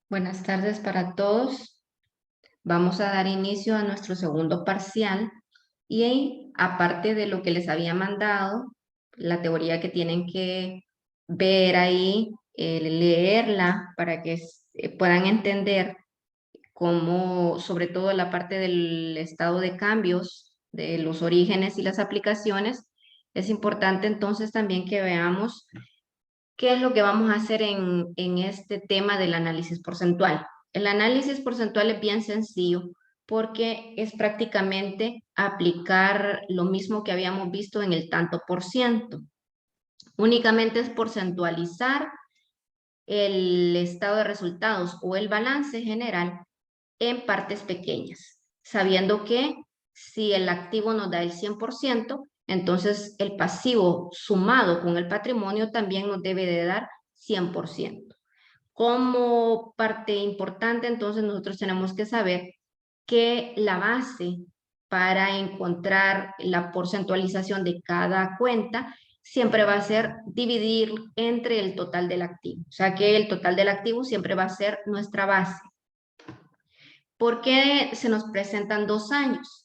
Buenas tardes para todos. Vamos a dar inicio a nuestro segundo parcial y aparte de lo que les había mandado, la teoría que tienen que ver ahí, leerla para que puedan entender cómo, sobre todo la parte del estado de cambios, de los orígenes y las aplicaciones, es importante entonces también que veamos ¿qué es lo que vamos a hacer en este tema del análisis porcentual? El análisis porcentual es bien sencillo porque es prácticamente aplicar lo mismo que habíamos visto en el tanto por ciento. Únicamente es porcentualizar el estado de resultados o el balance general en partes pequeñas, sabiendo que si el activo nos da el 100%, entonces el pasivo sumado con el patrimonio también nos debe de dar 100%. Como parte importante, entonces nosotros tenemos que saber que la base para encontrar la porcentualización de cada cuenta siempre va a ser dividir entre el total del activo. O sea que el total del activo siempre va a ser nuestra base. ¿Por qué se nos presentan 2 años?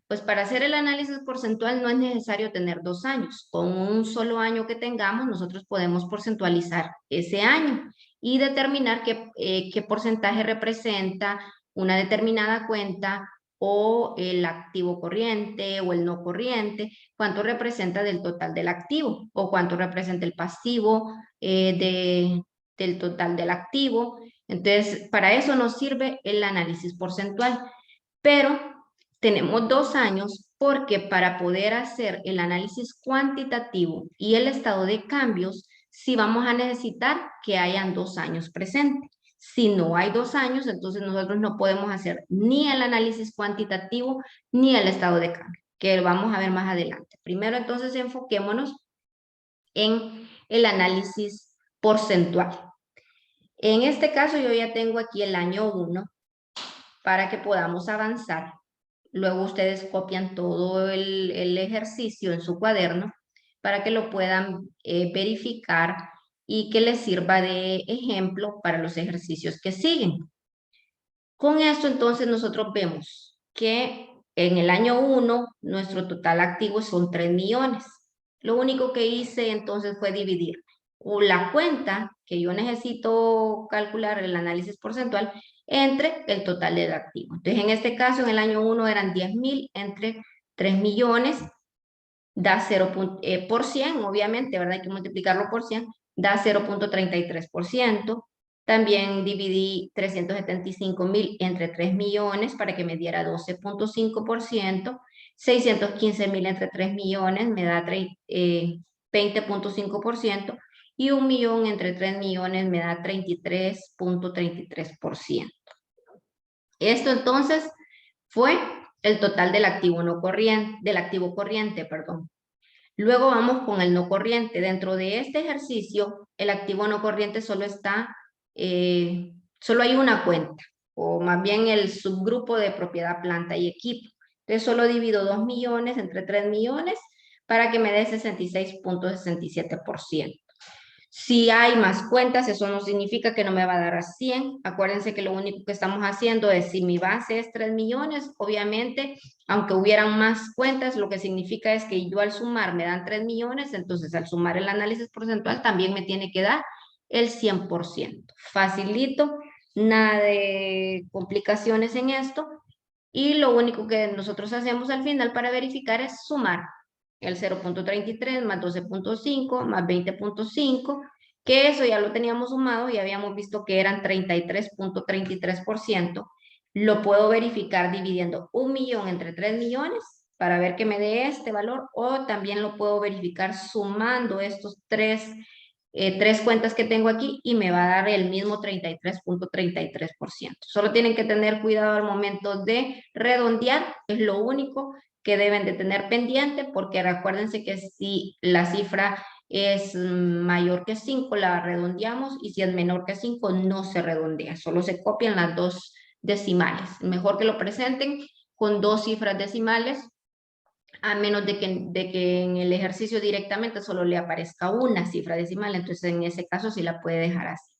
Pues para hacer el análisis porcentual no es necesario tener 2 años. Con un solo año que tengamos, nosotros podemos porcentualizar ese año y determinar qué porcentaje representa una determinada cuenta o el activo corriente o el no corriente, cuánto representa del total del activo o cuánto representa el pasivo del total del activo. Entonces, para eso nos sirve el análisis porcentual. Pero tenemos 2 años porque para poder hacer el análisis cuantitativo y el estado de cambios, sí vamos a necesitar que hayan 2 años presentes. Si no hay 2 años, entonces nosotros no podemos hacer ni el análisis cuantitativo ni el estado de cambio, que lo vamos a ver más adelante. Primero, entonces, enfoquémonos en el análisis porcentual. En este caso, yo ya tengo aquí el año 1 para que podamos avanzar. Luego ustedes copian todo el ejercicio en su cuaderno para que lo puedan verificar y que les sirva de ejemplo para los ejercicios que siguen. Con esto entonces nosotros vemos que en el año 1 nuestro total activo son 3 millones. Lo único que hice entonces fue dividir la cuenta que yo necesito calcular el análisis porcentual entre el total del activo. Entonces en este caso en el año 1 eran 10.000 entre 3 millones, da 0 por 100, obviamente, ¿verdad? Hay que multiplicarlo por 100, da 0.33%. También dividí 375.000 entre 3 millones para que me diera 12.5%. 615.000 entre 3 millones me da 20.5%. Y 1 millón entre 3 millones me da 33.33%. Esto entonces fue el total del activo no corriente, del activo corriente, perdón. Luego vamos con el no corriente. Dentro de este ejercicio, el activo no corriente solo hay una cuenta, o más bien el subgrupo de propiedad, planta y equipo. Entonces solo divido 2 millones entre 3 millones para que me dé 66.67%. Si hay más cuentas, eso no significa que no me va a dar a 100. Acuérdense que lo único que estamos haciendo es, si mi base es 3 millones, obviamente, aunque hubieran más cuentas, lo que significa es que yo al sumar me dan 3 millones, entonces al sumar el análisis porcentual también me tiene que dar el 100%. Facilito, nada de complicaciones en esto. Y lo único que nosotros hacemos al final para verificar es sumar el 0.33 más 12.5 más 20.5, que eso ya lo teníamos sumado y habíamos visto que eran 33.33%. Lo puedo verificar dividiendo 1 millón entre 3 millones para ver que me dé este valor, o también lo puedo verificar sumando estos tres cuentas que tengo aquí y me va a dar el mismo 33.33%. Solo tienen que tener cuidado al momento de redondear, es lo único que deben de tener pendiente, porque recuérdense que si la cifra es mayor que 5, la redondeamos, y si es menor que 5, no se redondea, solo se copian las dos decimales. Mejor que lo presenten con 2 cifras decimales, a menos de que en el ejercicio directamente solo le aparezca una cifra decimal, entonces en ese caso sí la puede dejar así.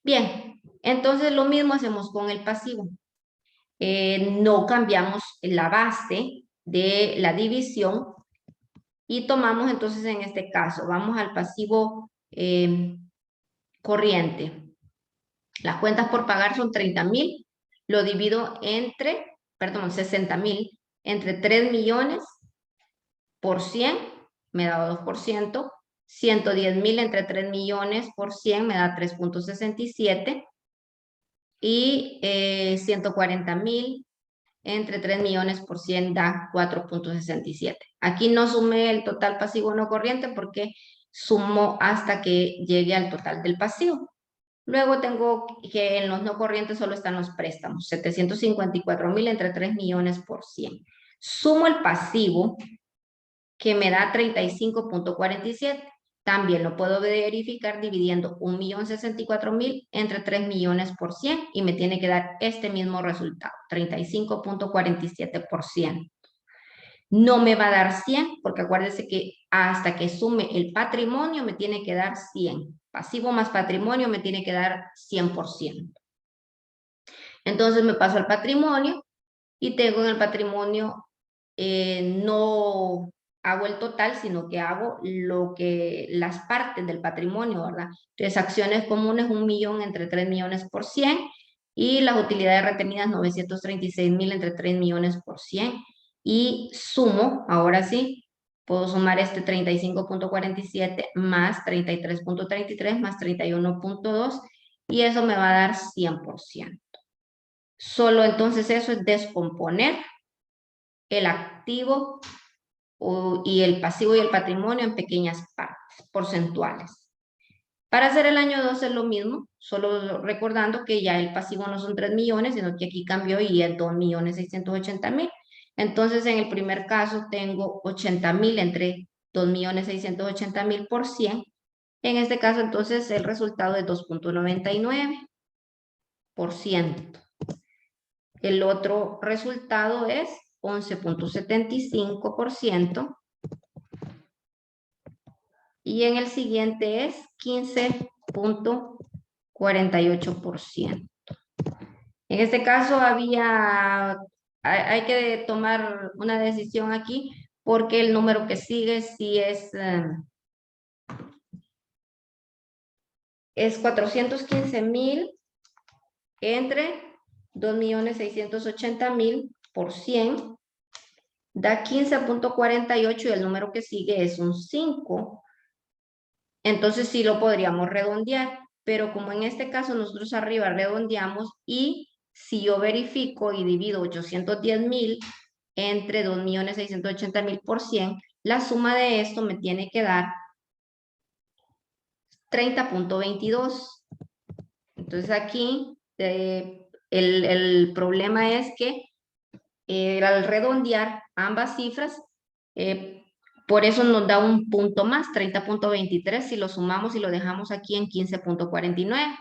Bien, Entonces lo mismo hacemos con el pasivo. No cambiamos la base de la división y tomamos entonces en este caso, vamos al pasivo corriente. Las cuentas por pagar son 30,000, lo divido entre, perdón, 60,000 entre 3 millones por 100, me da 2%, 110,000 entre 3 millones por 100 me da 3,67 y 140,000 entre 3 millones por 100 da 4,67. Aquí no sumé el total pasivo no corriente porque sumo hasta que llegue al total del pasivo. Luego tengo que en los no corrientes solo están los préstamos, 754,000 entre 3 millones por 100. Sumo el pasivo que me da 35,47. También lo puedo verificar dividiendo 1,064,000 entre 3 millones por 100 y me tiene que dar este mismo resultado, 35,47%. No me va a dar 100 porque acuérdense que hasta que sume el patrimonio me tiene que dar 100. Pasivo más patrimonio me tiene que dar 100%. Entonces me paso al patrimonio y tengo en el patrimonio, no hago el total, sino que hago las partes del patrimonio, ¿verdad? Entonces, acciones comunes, 1,000,000 entre 3 millones por 100 y las utilidades retenidas, 936,000 entre 3 millones por 100 y sumo, ahora sí, puedo sumar este 35,47 más 33,33 más 31,2 y eso me va a dar 100%. Solo entonces eso es descomponer el activo y el pasivo y el patrimonio en pequeñas partes porcentuales. Para hacer el año 2 es lo mismo, solo recordando que ya el pasivo no son 3 millones, sino que aquí cambió y es 2,680,000. Entonces, en el primer caso tengo 80,000 entre 2,680,000 por 100. En este caso, entonces, el resultado es 2,99%. El otro resultado es 11,75% y en el siguiente es 15,48%. En este caso hay que tomar una decisión aquí porque el número que sigue sí es 415,000 entre 2,680,000 por 100 da 15,48 y el número que sigue es un 5. Entonces sí lo podríamos redondear, pero como en este caso nosotros arriba redondeamos y si yo verifico y divido 810,000 entre 2,680,000 por 100, la suma de esto me tiene que dar 30,22. Entonces aquí el problema es que al redondear ambas cifras, por eso nos da un punto más, 30,23, si lo sumamos y lo dejamos aquí en 15,49.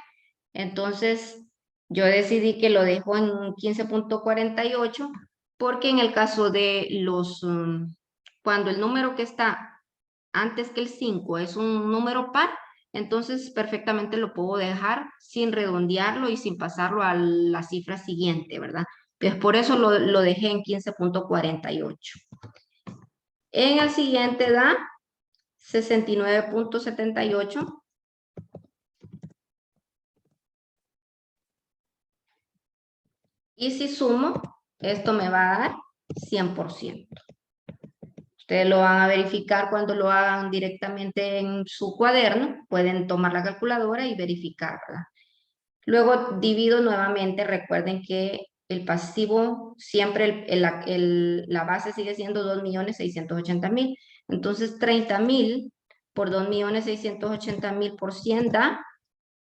Entonces, yo decidí que lo dejo en 15,48 porque en el caso de cuando el número que está antes que el 5 es un número par, entonces perfectamente lo puedo dejar sin redondearlo y sin pasarlo a la cifra siguiente, ¿verdad? Entonces, por eso lo dejé en 15,48. En el siguiente da 69,78. Y si sumo, esto me va a dar 100%. Ustedes lo van a verificar cuando lo hagan directamente en su cuaderno. Pueden tomar la calculadora y verificarla. Luego divido nuevamente. Recuerden que el pasivo siempre, la base sigue siendo 2,680,000. Entonces 30,000 por 2,680,000 por 100 da,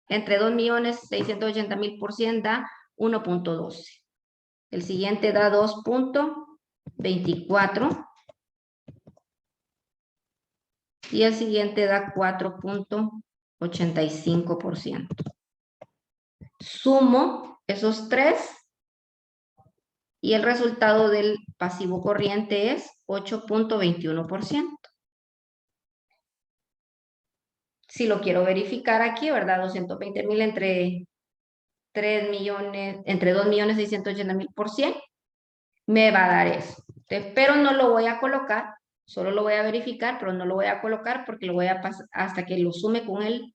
entre 2,680,000 por 100 da 1,12. El siguiente da 2,24 y el siguiente da 4,85%. Sumo esos tres y el resultado del pasivo corriente es 8,21%. Si lo quiero verificar aquí, ¿verdad? 220,000 entre 3 millones, entre 2.680.000 por 100, me va a dar eso. Entonces, pero no lo voy a colocar, solo lo voy a verificar, pero no lo voy a colocar porque lo voy a pasar hasta que lo sume con el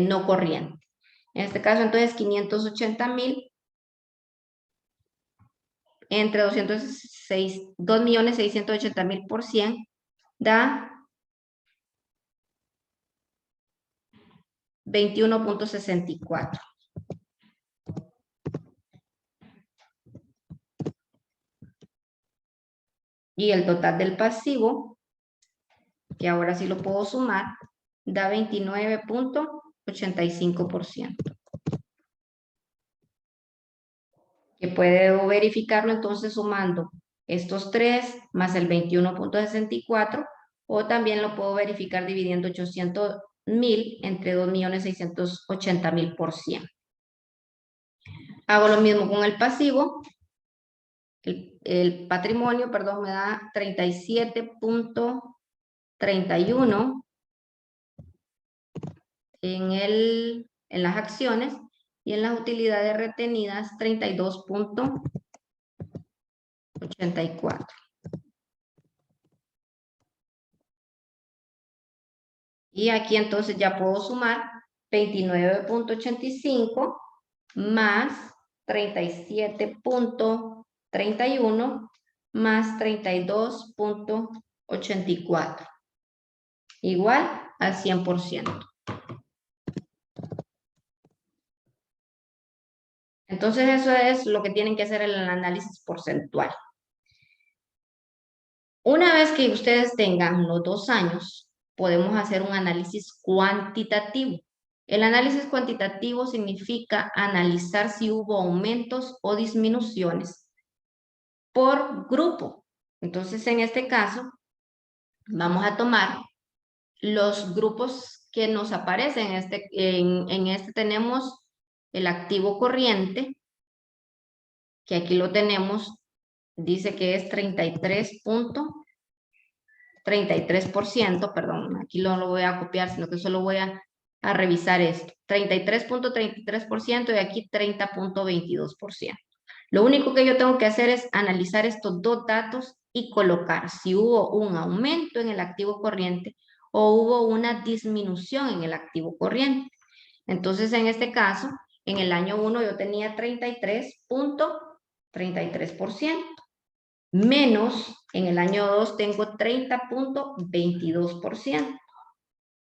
no corriente. En este caso, entonces, 580.000 entre 2.680.000 por 100 da 21.64. Y el total del pasivo, que ahora sí lo puedo sumar, da 29.85%. Que puedo verificarlo entonces sumando estos tres más el 21.64, o también lo puedo verificar dividiendo 800.000 entre 2.680.000 por 100. Hago lo mismo con el pasivo. El patrimonio, perdón, me da 37.31 en las acciones, y en las utilidades retenidas 32.84. Y aquí entonces ya puedo sumar 29.85 más 37.31 más 32.84. Igual al 100%. Entonces eso es lo que tienen que hacer en el análisis porcentual. Una vez que ustedes tengan los 2 años, podemos hacer un análisis cuantitativo. El análisis cuantitativo significa analizar si hubo aumentos o disminuciones por grupo. Entonces, en este caso, vamos a tomar los grupos que nos aparecen. En este tenemos el activo corriente, que aquí lo tenemos, dice que es 33%, perdón, aquí no lo voy a copiar, sino que solo voy a revisar esto. 33.33% y aquí 30.22%. Lo único que yo tengo que hacer es analizar estos dos datos y colocar si hubo un aumento en el activo corriente o hubo una disminución en el activo corriente. Entonces, en este caso, en el año 1 yo tenía 33.33%. Menos en el año 2 tengo 30.22%.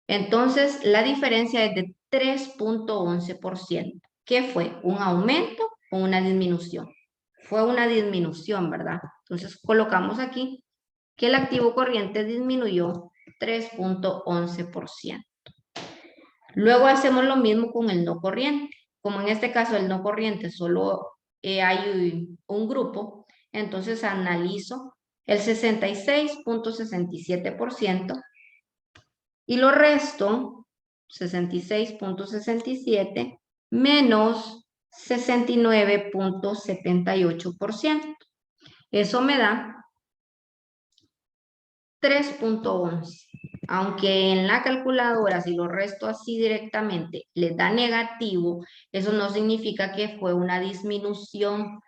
Entonces, la diferencia es de 3.11%. ¿Qué fue? ¿Un aumento o una disminución? Fue una disminución, ¿verdad? Entonces, colocamos aquí que el activo corriente disminuyó 3.11%. Luego hacemos lo mismo con el no corriente. Como en este caso el no corriente solo hay un grupo, entonces analizo el 66.67% y lo resto, 66.67 menos 69.78%. Eso me da 3.11. Aunque en la calculadora, si lo resto así directamente, les da negativo, eso no significa que fue una disminución.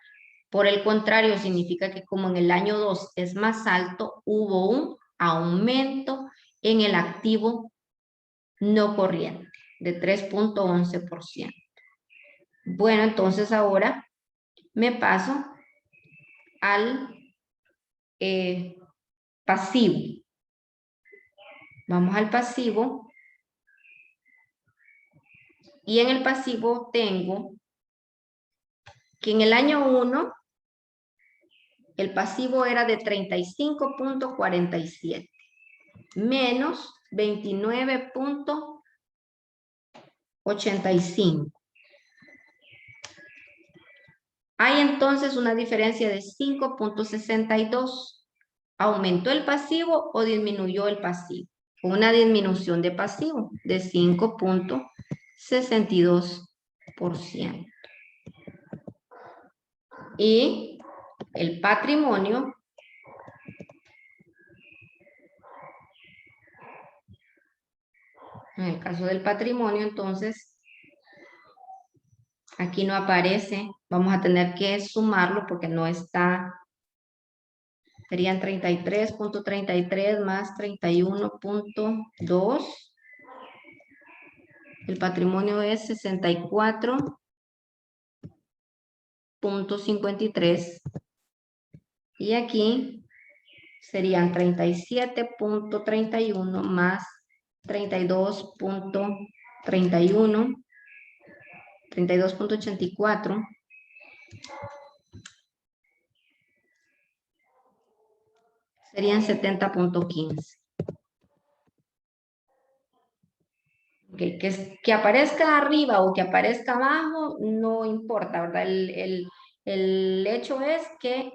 Por el contrario, significa que como en el año 2 es más alto, hubo un aumento en el activo no corriente de 3.11%. Bueno, entonces ahora me paso al pasivo. Vamos al pasivo. Y en el pasivo tengo que en el año 1 el pasivo era de 35.47 menos 29.85. Hay entonces una diferencia de 5.62. ¿Aumentó el pasivo o disminuyó el pasivo? Una disminución de pasivo de 5.62%. Y el patrimonio en el caso del patrimonio, entonces, Aquí no aparece. Vamos a tener que sumarlo porque no está. Serían 33.33 más 31.2. El patrimonio es 64.53. Y aquí serían 37.31 más 32.31, 32.84. Serían 70.15. Okay, que aparezca arriba o que aparezca abajo no importa, ¿verdad? El hecho es que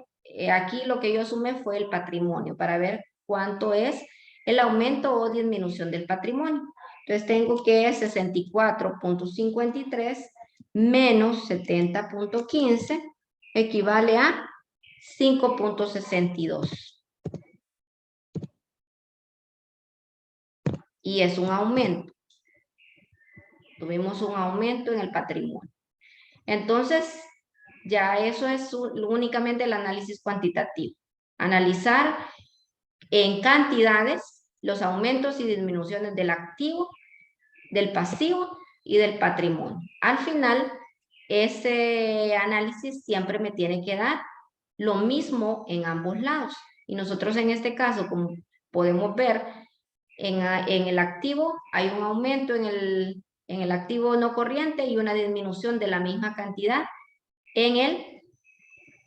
aquí lo que yo sumé fue el patrimonio para ver cuánto es el aumento o disminución del patrimonio. Entonces tengo que 64.53 menos 70.15 equivale a 5.62. Y es un aumento. Tuvimos un aumento en el patrimonio. Entonces, ya eso es únicamente el análisis cuantitativo. Analizar en cantidades los aumentos y disminuciones del activo, del pasivo y del patrimonio. Al final, ese análisis siempre me tiene que dar lo mismo en ambos lados. Y nosotros en este caso, como podemos ver, en el activo hay un aumento en el activo no corriente y una disminución de la misma cantidad en el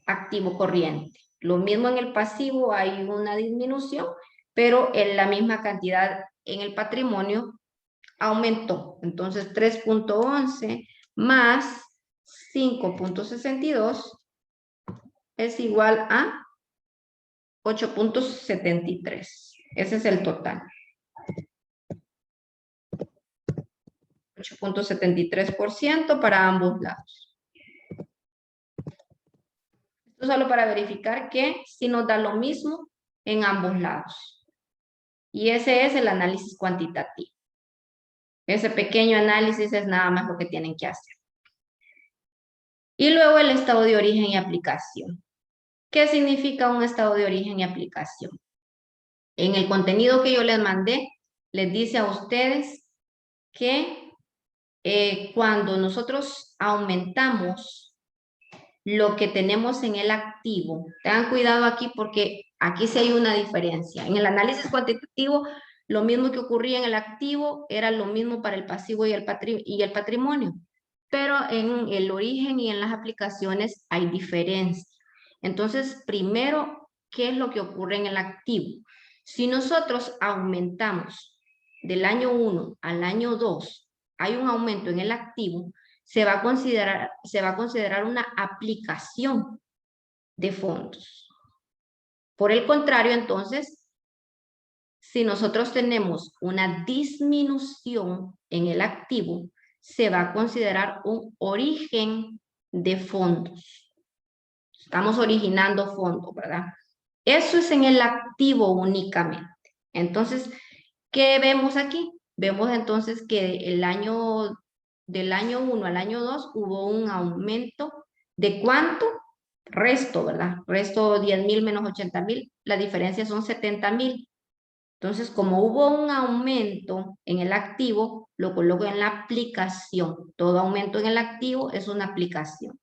activo corriente. Lo mismo en el pasivo, hay una disminución, pero en la misma cantidad en el patrimonio aumentó. Entonces 3.11 más 5.62 es igual a 8.73. Ese es el total. 8.73% para ambos lados. Esto solo para verificar que sí nos da lo mismo en ambos lados. Y ese es el análisis cuantitativo. Ese pequeño análisis es nada más lo que tienen que hacer. Y luego el estado de origen y aplicación. ¿Qué significa un estado de origen y aplicación? En el contenido que yo les mandé, les dice a ustedes que cuando nosotros aumentamos lo que tenemos en el activo, tengan cuidado aquí porque aquí sí hay una diferencia. En el análisis cuantitativo, lo mismo que ocurría en el activo era lo mismo para el pasivo y el patrimonio. Pero en el origen y en las aplicaciones hay diferencia. Entonces, primero, ¿qué es lo que ocurre en el activo? Si nosotros aumentamos del año 1 al año 2, hay un aumento en el activo, se va a considerar una aplicación de fondos. Por el contrario, entonces, si nosotros tenemos una disminución en el activo, se va a considerar un origen de fondos. Estamos originando fondos, ¿verdad? Eso es en el activo únicamente. Entonces, ¿qué vemos aquí? Vemos entonces que del año 1 al año 2 hubo un aumento de ¿cuánto? Resto, ¿verdad? Resto 10,000 menos 80,000, la diferencia son 70,000. Entonces, como hubo un aumento en el activo, lo coloco en la aplicación. Todo aumento en el activo es una aplicación.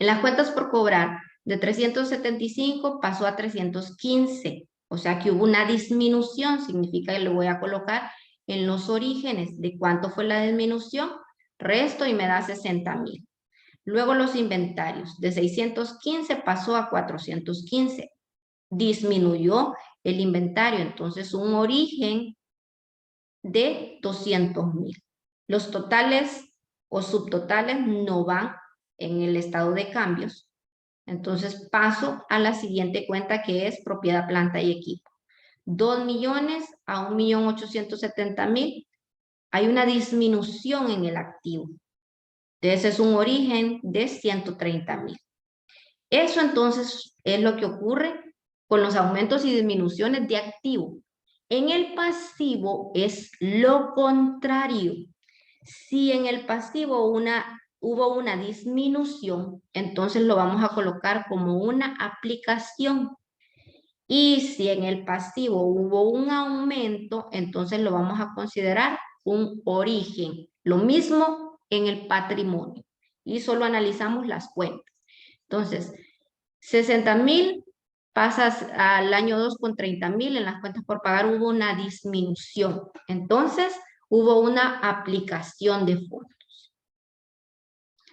En las cuentas por cobrar, de 375 pasó a 315. O sea que hubo una disminución, significa que lo voy a colocar en los orígenes de cuánto fue la disminución, resto y me da 60,000. Luego los inventarios, de 615 pasó a 415. Disminuyó el inventario, entonces un origen de 200,000. Los totales o subtotales no van en el estado de cambios. Entonces paso a la siguiente cuenta que es propiedad, planta y equipo. 2 millones a 1.870.000. Hay una disminución en el activo. Entonces es un origen de 130,000. Eso entonces es lo que ocurre con los aumentos y disminuciones de activo. En el pasivo es lo contrario. Si en el pasivo hubo una disminución, entonces lo vamos a colocar como una aplicación. Y si en el pasivo hubo un aumento, entonces lo vamos a considerar un origen. Lo mismo en el patrimonio. Y solo analizamos las cuentas. Entonces, 60,000 pasas al año 2 con 30,000. En las cuentas por pagar hubo una disminución. Entonces, hubo una aplicación de fondos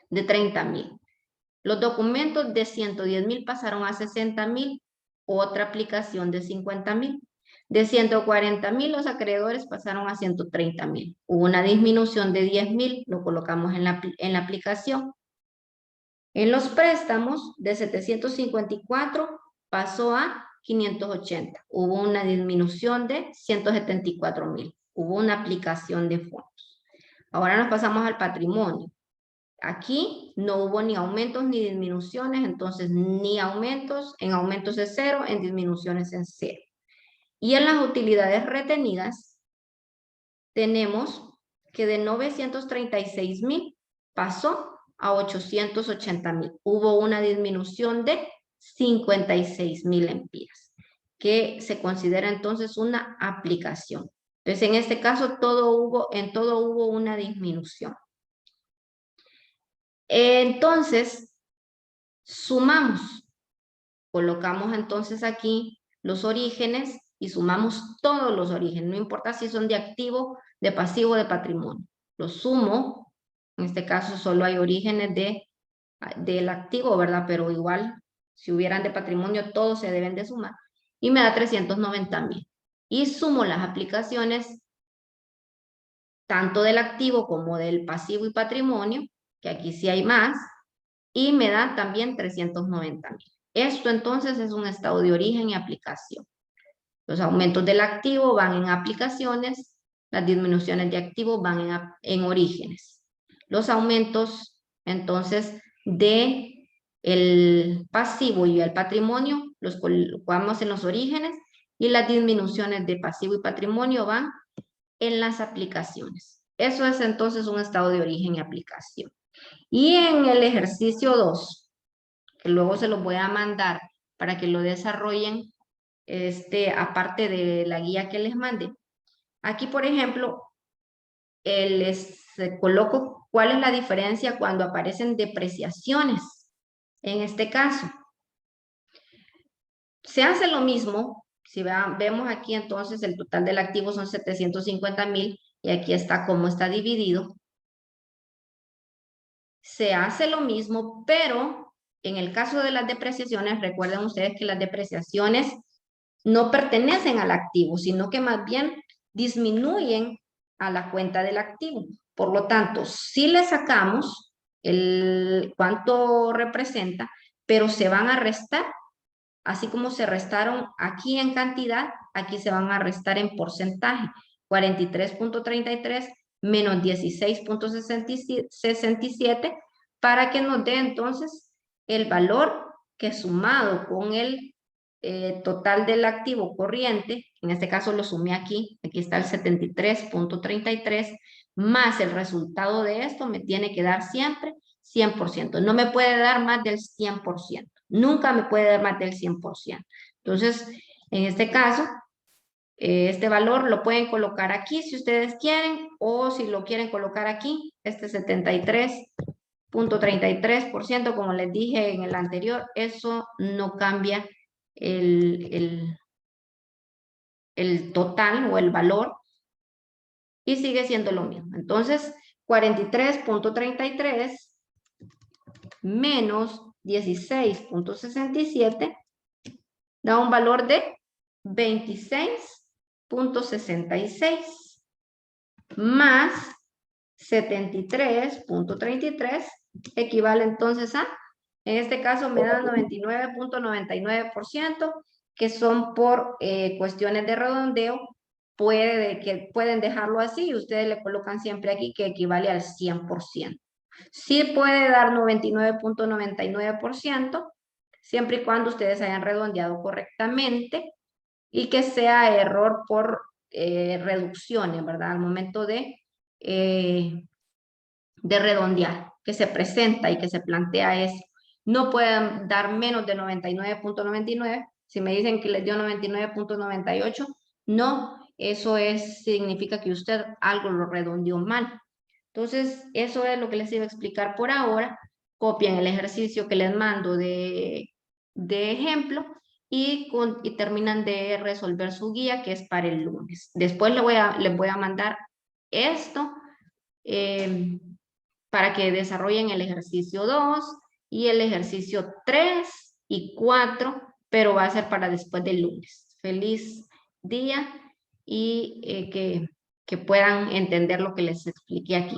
de 30,000. Los documentos de 110,000 pasaron a 60,000, otra aplicación de 50,000. De 140,000 los acreedores pasaron a 130,000. Hubo una disminución de 10,000, lo colocamos en la aplicación. En los préstamos de 754 pasó a 580. Hubo una disminución de 174,000. Hubo una aplicación de fondos. Ahora nos pasamos al patrimonio. Aquí no hubo ni aumentos ni disminuciones, entonces ni aumentos, en aumentos es 0, en disminuciones es 0. Y en las utilidades retenidas tenemos que de 936,000 pasó a 880,000. Hubo una disminución de 56,000 lempiras, que se considera entonces una aplicación. Entonces en este caso en todo hubo una disminución. Entonces, sumamos. Colocamos entonces aquí los orígenes y sumamos todos los orígenes. No importa si son de activo, de pasivo, de patrimonio. Los sumo. En este caso solo hay orígenes del activo, ¿verdad? Pero igual, si hubieran de patrimonio, todos se deben de sumar. Y me da 390,000. Y sumo las aplicaciones tanto del activo como del pasivo y patrimonio, que aquí sí hay más, y me da también 390,000. Esto entonces es un estado de origen y aplicación. Los aumentos del activo van en aplicaciones, las disminuciones de activos van en orígenes. Los aumentos entonces de el pasivo y el patrimonio los colocamos en los orígenes y las disminuciones de pasivo y patrimonio van en las aplicaciones. Eso es entonces un estado de origen y aplicación. Y en el ejercicio 2, que luego se los voy a mandar para que lo desarrollen, aparte de la guía que les mande. Aquí, por ejemplo, les coloco cuál es la diferencia cuando aparecen depreciaciones. En este caso, se hace lo mismo. Si vemos aquí entonces el total del activo son 750,000 y aquí está cómo está dividido. Se hace lo mismo, pero en el caso de las depreciaciones, recuerden ustedes que las depreciaciones no pertenecen al activo, sino que más bien disminuyen a la cuenta del activo. Por lo tanto, si le sacamos cuánto representa, pero se van a restar, así como se restaron aquí en cantidad, aquí se van a restar en porcentaje. 43.33 menos 16.67 para que nos dé entonces el valor que sumado con el total del activo corriente, en este caso lo sumé aquí está el 73.33, más el resultado de esto me tiene que dar siempre 100%. No me puede dar más del 100%. Nunca me puede dar más del 100%. Entonces, en este caso, este valor lo pueden colocar aquí si ustedes quieren, o si lo quieren colocar aquí, este 73.33%, como les dije en el anterior, eso no cambia el total o el valor y sigue siendo lo mismo. Entonces, 43.33 menos 16.67 da un valor de 26.66 más 73.33 equivale entonces a, en este caso me da 99.99%, que son por cuestiones de redondeo, pueden dejarlo así y ustedes le colocan siempre aquí que equivale al 100%. Sí puede dar 99.99%, siempre y cuando ustedes hayan redondeado correctamente y que sea error por reducciones, ¿verdad? Al momento de redondear. que se presenta y que se plantea es, no pueden dar menos de 99.99. Si me dicen que les dio 99.98, no, eso significa que usted algo lo redondeó mal. Entonces, eso es lo que les iba a explicar por ahora. Copian el ejercicio que les mando de ejemplo y terminan de resolver su guía, que es para el lunes. Después les voy a mandar esto eh, para que desarrollen el ejercicio 2 y el ejercicio 3 y 4, pero va a ser para después del lunes. Feliz día y que puedan entender lo que les expliqué aquí.